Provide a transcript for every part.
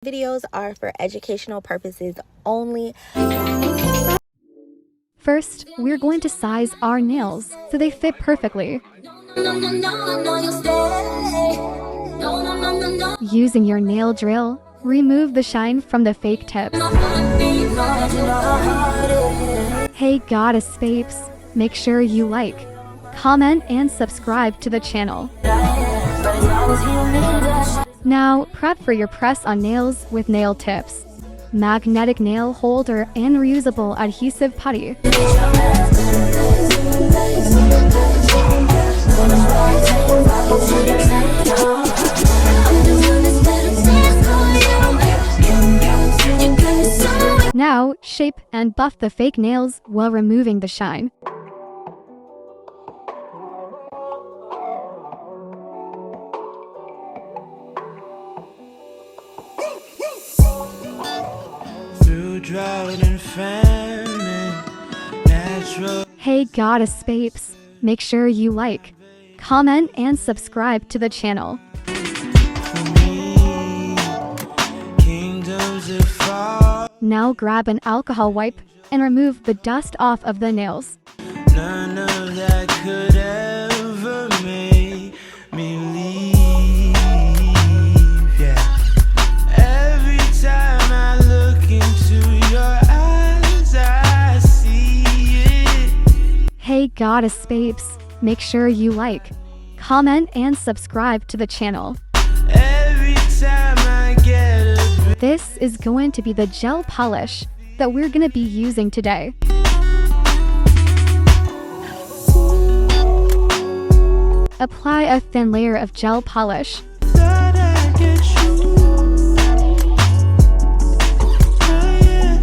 Videos are for educational purposes only. First, we're going to size our nails so they fit perfectly. Using your nail drill, remove the shine from the fake tips. Hey goddess babes, make sure you like, comment and subscribe to the channel. Now, prep for your press-on nails with nail tips, magnetic nail holder and reusable adhesive putty. Now, shape and buff the fake nails while removing the shine. Drought and famine, natural. Hey goddess babes, make sure you like, comment and subscribe to the channel. Now grab an alcohol wipe and remove the dust off of the nails. None of that could ever make me leave. Yeah. Every time I look into your eyes, I see it. Hey goddess babes, make sure you like, comment and subscribe to the channel. Every time I get a This is going to be the gel polish that we're going to be using today. Apply a thin layer of gel polish. that I get you. Oh, yeah.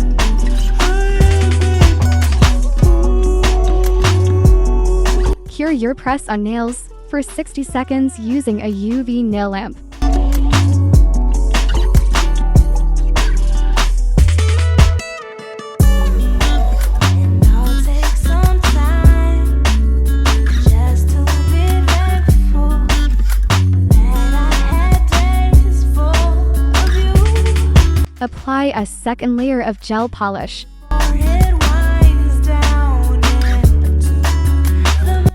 Cure your press-on nails for 60 seconds using a UV nail lamp. Apply a second layer of gel polish.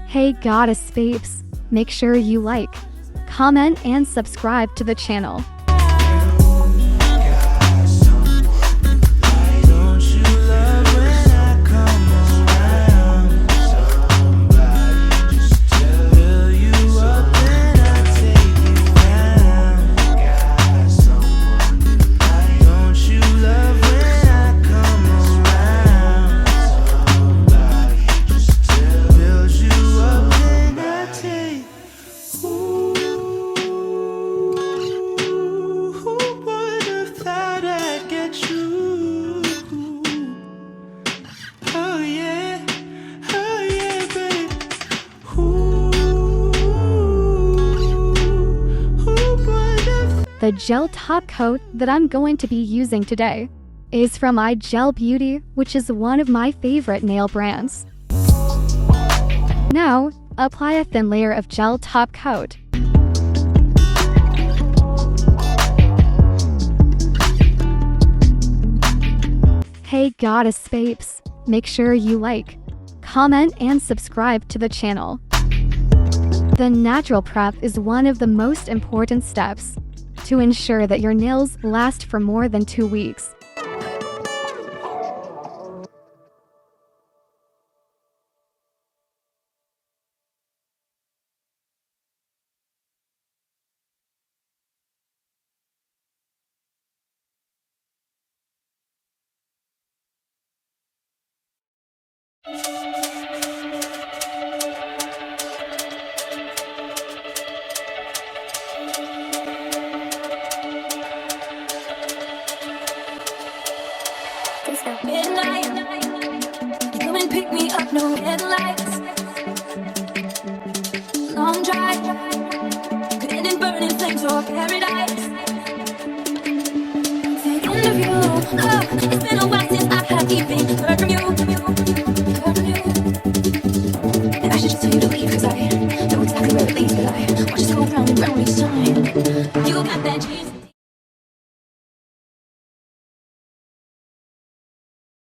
Hey goddess babes, make sure you like, comment and subscribe to the channel. Don't you love when I come around? Somebody just fill you up and I take you down. Got someone tonight. Don't you love when I come around? Somebody just fill you up and I take. Ooh, who would have thought I'd get you? Oh yeah, babe. Who would have? The gel top coat that I'm going to be using today is from iGel Beauty, which is one of my favorite nail brands. Now, apply a thin layer of gel top coat. Hey goddess babes, make sure you like, comment and subscribe to the channel. The natural prep is one of the most important steps to ensure that your nails last for more than 2 weeks. It's at midnight. You come and pick me up, no headlights. Long drive, could end in burning flames or paradise. Taking the view, oh, it's been a while.